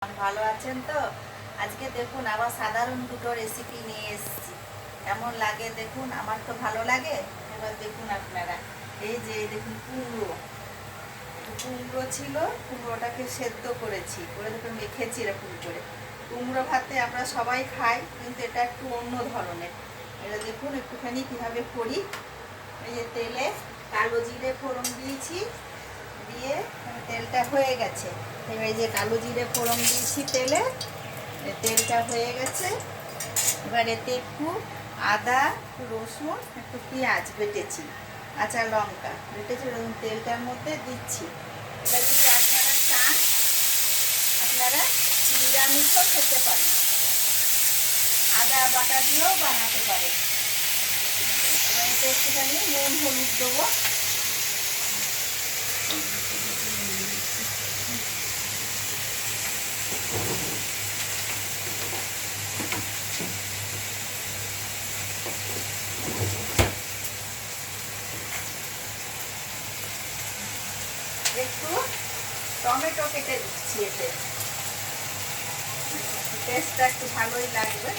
ভালো আছেন তো? আজকে দেখুন আবার সাধারণ দুটো রেসিপি নিয়ে এসেছি। কেমন লাগে দেখুন, আমার তো ভালো লাগে। এবার দেখুন আপনারা, এই যে দেখুন কুমড়ো ছিল, কুমড়োটাকে সেদ্ধ করেছি, করে দেখুন মেখেছি এরকম করে। কুমড়ো ভাতে আমরা সবাই খাই, কিন্তু এটা একটু অন্য ধরনের। এটা দেখুন একটুখানি কীভাবে করি। এই যে তেলে কালো জিরে ফোড়ন দিয়েছি, দিয়ে তেলটা হয়ে গেছে। এবার এই যে কালো জিরে ফোড়ন দিয়েছি তেলে, তেলটা হয়ে গেছে। এবার এতে একটু আদা, একটু রসুন, একটু পেঁয়াজ বেটেছি, কাঁচা লঙ্কা বেটেছি, এরকম তেলটার মধ্যে দিচ্ছি। এবার যদি আপনারা চান, আপনারা নিরামিষও খেতে পারেন, আদা বাটা দিয়েও বানাতে পারেন। এবার এতে একটুখানি নুন হলুদ দেবো। একটু টমেটো কেটে দিচ্ছি, এতে টেস্টটা একটু ভালোই লাগবে।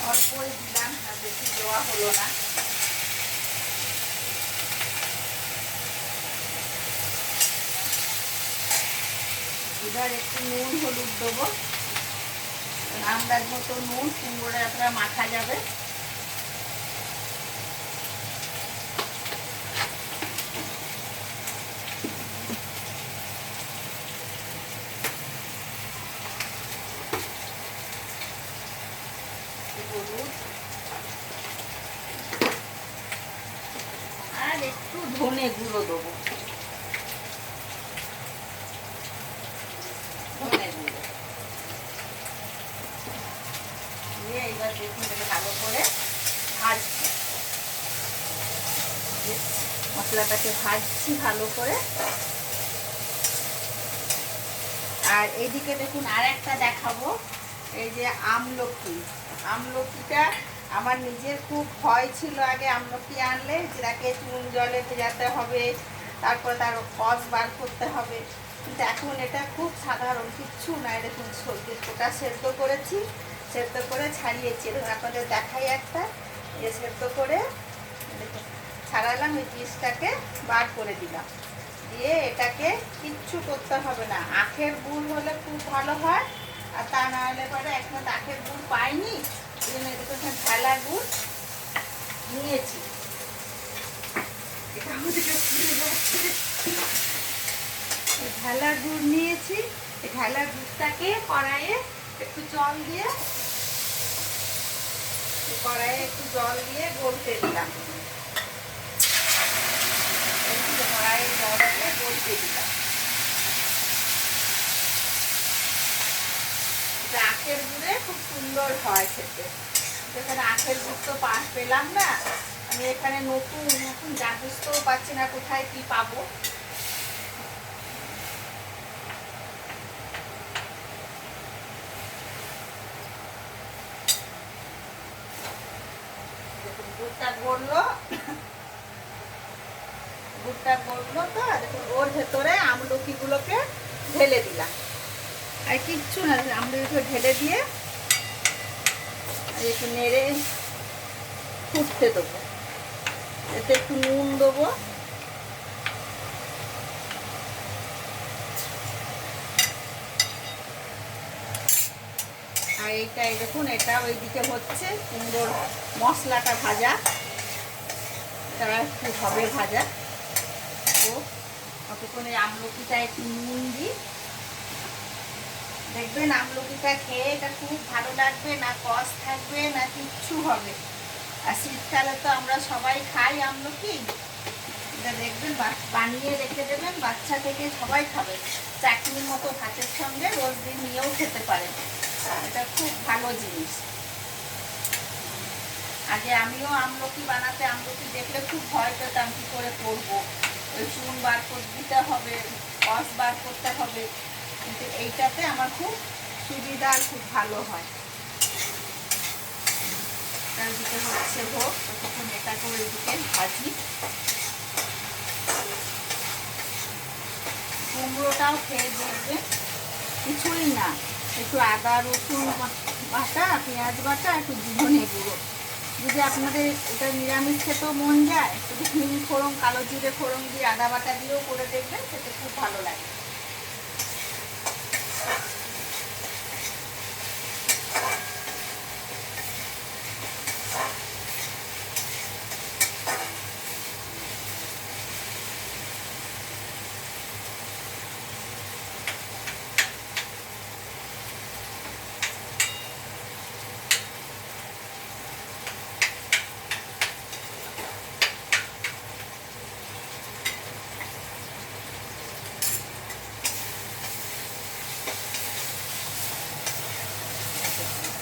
অল্পই দিলাম, আর বেশি দেওয়া হলো না। এবার একটু নুন হলুদ দেবো, আন্দাজ মতো নুন, কুমড়োটা আপনারা মাখা যাবে। হলুদ আর একটু ধনে গুঁড়ো দেবো, ধনে গুঁড়ো দিয়ে এবার দেখুন এটা ভালো করে ভাজছি, মশলাটাকে ভাজছি ভালো করে। আর এইদিকে দেখুন আর একটা দেখাবো, এই যে আমলকিটা আমার নিজের খুব ভয় ছিল আগে। আমলকি আনলে যেটাকে চুন জলে ভেজাতে হবে, তারপর তার কষ বার করতে হবে, কিন্তু এখন এটা খুব সাধারণ, কিচ্ছু নাই। দেখুন ওটা সেদ্ধ করেছি, সেদ্ধ করে ছাড়িয়েছি। দেখুন আপনাদের দেখাই একটা, সেদ্ধ করে দেখুন ছাড়ালাম, ওই পিসটাকে বার করে দিলাম, দিয়ে এটাকে কিচ্ছু করতে হবে না। আখের গুড় হলে খুব ভালো হয়, আর তা না হলে পরে এখন আখের গুড় পাইনি, এই জন্য দেখুন ঢালা গুড় নিয়েছি। ঢালা গুড় নিয়েছি, এই ঢালা গুড়টাকে কড়াইয়ে একটু জল দিয়ে গলতে দিলাম। কড়াইয়ে জল দিয়ে গলতে দিলাম। আখের গুড়ে খুব সুন্দর হয় খেতে। এখানে আখের গুড় তো পেলাম না, আমি এখানে নতুন যা বুঝতেও পারছি না কোথায় কি পাবো। গুড়টা গড়লো তো, দেখুন ওর ভেতরে আমলকিগুলোকে ঢেলে দিলাম। আর কিচ্ছু না, আমলকিগুলো ঢেলে দিয়ে একটু নেড়ে ফুটতে দেবো। এতে একটু নুন দেবো, আর এইটাই দেখুন, এটা ওইদিকে হচ্ছে কুমড়োর মশলাটা ভাজা, এটা একটু হবে ভাজা। তো ততক্ষণ এই আমলকিটা একটু নুন দিই, দেখবেন আমলকিটা খেয়ে এটা খুব ভালো লাগবে, না কষ থাকবে না কিচ্ছু হবে। আর শীতকালে তো আমরা সবাই খাই আমলকি, এটা দেখবেন বানিয়ে রেখে দেবেন, বাচ্চা থেকে সবাই খাবে। চাটনির মতো ভাতের সঙ্গে রোজ দিন নিয়েও খেতে পারেন, এটা খুব ভালো জিনিস। আগে আমিও আমলকি বানাতে, আমলকি দেখলে খুব ভয় পেতাম, কী করে করবো, ওই চুন বার করে দিতে হবে, কষ বার করতে হবে, কিন্তু এইটাতে আমার খুব সুবিধা আর খুব ভালো হয়। ওইদিকে হচ্ছে হোক, ততক্ষণ এটাকে ওইদিকে ভাজি। কুমড়োটাও খেয়ে দেখবে, কিছুই না, একটু আদা রসুন বাটা, পেঁয়াজ বাটা, একটু ধনে গুঁড়ো, যদি আপনাদের এটা নিরামিষ খেতেও মন যায়, একটু হিং ফোড়ন, কালো জিরে ফোড়ন দিয়ে আদা বাটা দিয়েও করে দেখবেন, সেটা খুব ভালো লাগে।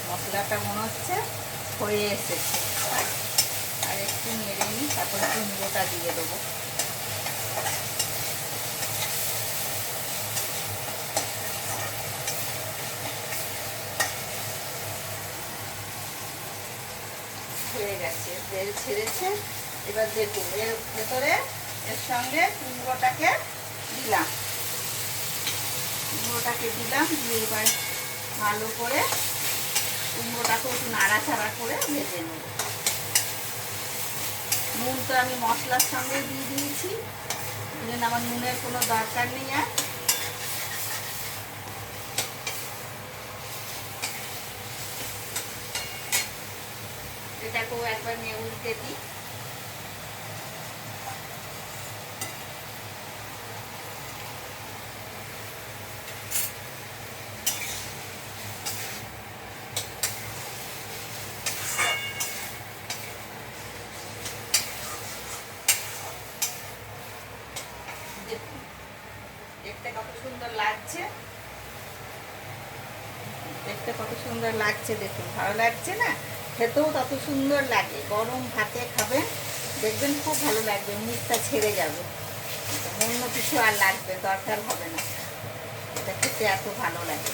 মশলাটা মনে হচ্ছে হয়ে এসেছে, আর একটু নেড়ে নিই, তারপর কুমড়োটা দিয়ে দেবো। হয়ে গেছে, তেল ছেড়েছে। এবার দেখুন এর ভেতরে এর সঙ্গে কুমড়োটাকে দিলাম, দিয়ে এবার ভালো করে কুমড়োটাকে একটু নাড়াচাড়া করে ভেজে নেব। নুন তো আমি মশলার সঙ্গে দিয়ে দিয়েছি, আমার নুনের কোনো দরকার নেই। আর এটাকেও একবার নিয়ে উল্টে দিই। দেখুন দেখতে কত সুন্দর লাগছে, দেখুন ভালো লাগছে না? খেতেও তত সুন্দর লাগে, গরম ভাতে খাবেন দেখবেন খুব ভালো লাগবে, মুখটা ছেড়ে যাবে, অন্য কিছু আর লাগবে দরকার হবে না, এটা খেতে এত ভালো লাগে।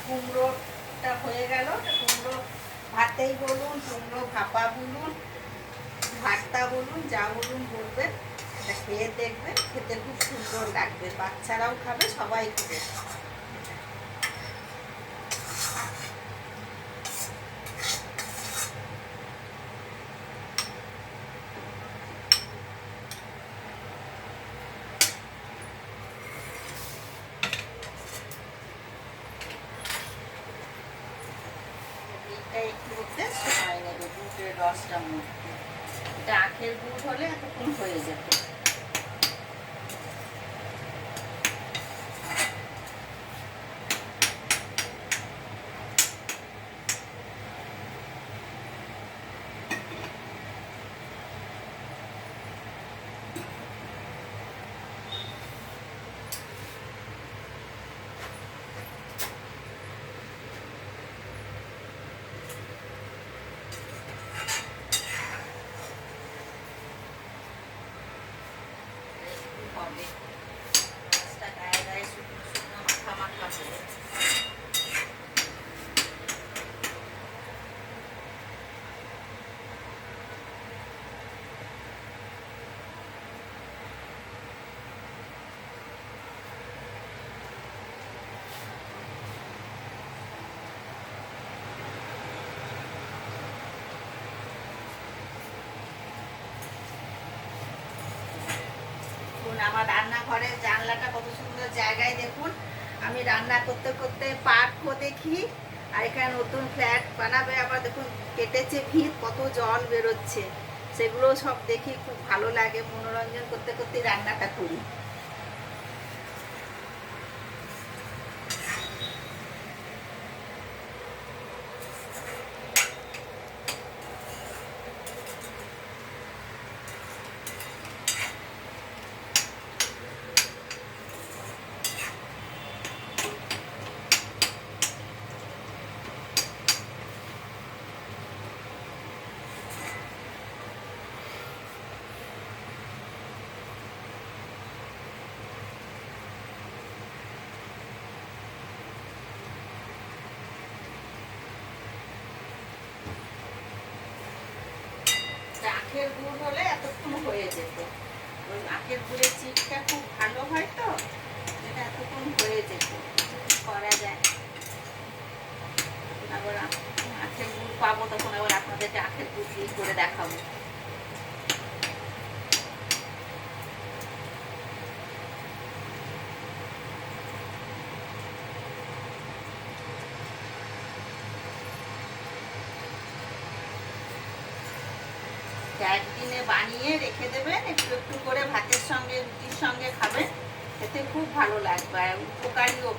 কুমড়োটা হয়ে গেল, কুমড়ো ভাতেই বলুন, কুমড়ো ভাপা বলুন, ভর্তা বলুন, যা বলুন বলবেন, এটা খেয়ে দেখবেন, খেতে খুব সুন্দর লাগবে, বাচ্চারাও খাবে, সবাই খাবে। একটু হতে সময় নেবে, দুধের রসটা মধ্যে, এটা আখের দুধ হলে এতক্ষণ হয়ে যেত। হবে মাছটা গায়ে গায়ে শুকনো শুকনো মাখা মাখা হবে। আমার রান্নাঘরের জানলাটা কত সুন্দর জায়গায়, দেখুন আমি রান্না করতে করতে পার্কও দেখি, আর এখানে নতুন ফ্ল্যাট বানাবে, আবার দেখুন কেটেছে ভিত, কত জল বেরোচ্ছে, সেগুলো সব দেখি, খুব ভালো লাগে, মনোরঞ্জন করতে করতে রান্নাটা করি। আখের গুড় হলে এতক্ষণ হয়ে যেত। ওই আখের গুড়ের চিটটা খুব ভালো হয় তো, এটা এতক্ষণ হয়ে যেত। করা যায়, আবার আখের গুড় পাবো তখন আবার আপনাদেরকে আখের গুড় দিয়ে করে দেখাবো। একদিনে বানিয়ে রেখে দেবেন, একটু একটু করে ভাতের সঙ্গে রুটির সঙ্গে খাবেন, খেতে খুব ভালো লাগবে। আর উপকারীও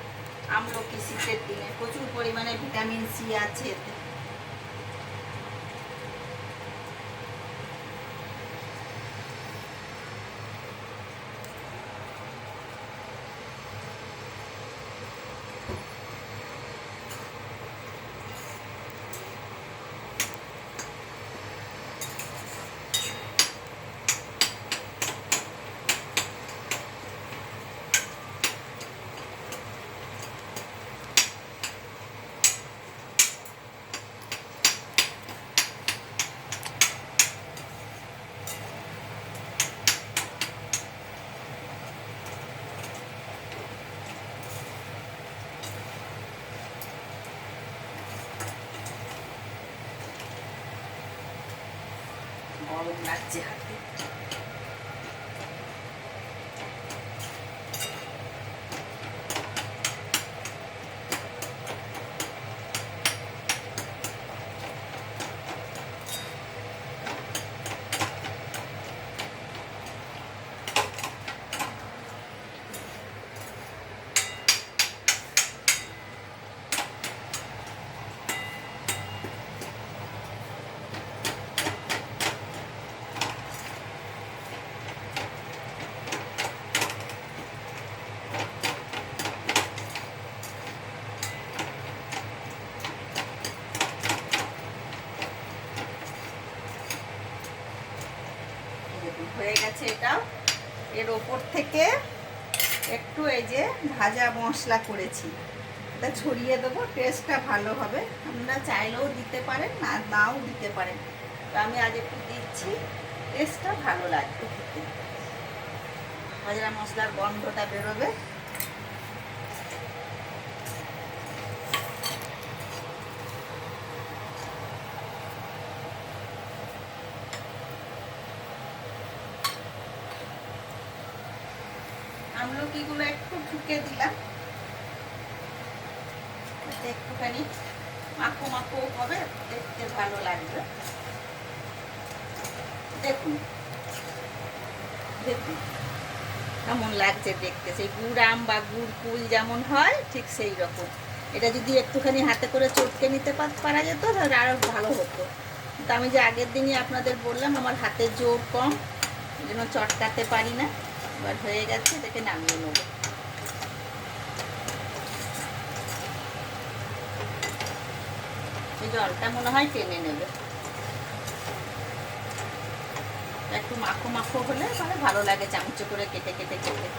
আমলকি, শীতের দিনে প্রচুর পরিমাণে ভিটামিন সি আছে এতে। গরম লাগছে হাতে। হয়ে গেছে এটাও। এর ওপর থেকে একটু এই যে ভাজা মশলা করেছি, এটা ছড়িয়ে দেবো, টেস্টটা ভালো হবে। আপনারা চাইলেও দিতে পারেন, না নাও দিতে পারেন, তো আমি আজ একটু দিচ্ছি, টেস্টটা ভালো লাগবে খেতে। ভাজা মশলার গন্ধটা বেরোবে। আমলকিগুলো একটু ঠুকে দিলাম, একটুখানি মাখো মাখো হবে, দেখতে ভালো লাগবে। দেখুন দেখুন কেমন লাগছে দেখতে, সেই গুড় আম বা গুড় কুল যেমন হয় ঠিক সেই রকম। এটা যদি একটুখানি হাতে করে চটকে নিতে পারা যেত তাহলে আরও ভালো হতো, কিন্তু আমি যে আগের দিনই আপনাদের বললাম আমার হাতের জোর কম, এই জন্য চটকাতে পারি না। এবার হয়ে গেছে, এটাকে নামিয়ে নেব। এই জলটা মনে হয় টেনে নেবে, একটু মাখো মাখো হলে মানে ভালো লাগে, চামচ করে কেটে কেটে কেটে।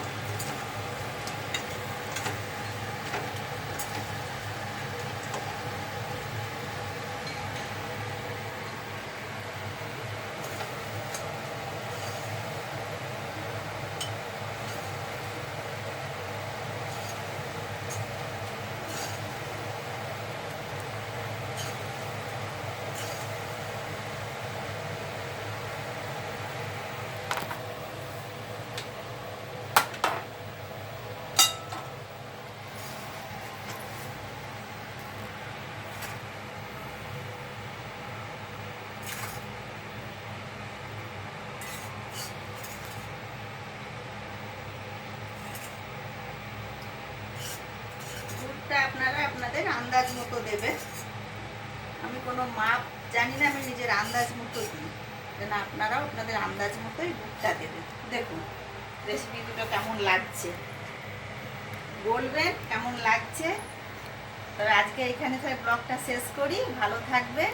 আপনারা আপনাদের আন্দাজ মতো দেবেন, আমি কোনো মাপ জানি না, আমি নিজের আন্দাজ মতো দিই, যেন আপনারাও আপনাদের আন্দাজ মতোই দুধটা দেবেন। দেখুন রেসিপি দুটো কেমন লাগছে বলবেন, কেমন লাগছে। তবে আজকে এখানে ব্লগটা শেষ করি। ভালো থাকবেন,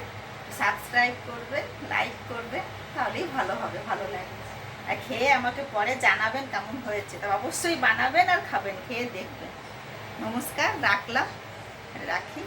সাবস্ক্রাইব করবেন, লাইক করবেন, তাহলেই ভালো হবে, ভালো লাগবে। আর খেয়ে আমাকে পরে জানাবেন কেমন হয়েছে। তবে অবশ্যই বানাবেন আর খাবেন, খেয়ে দেখবেন। নমস্কার, রাখলাম, রাখি।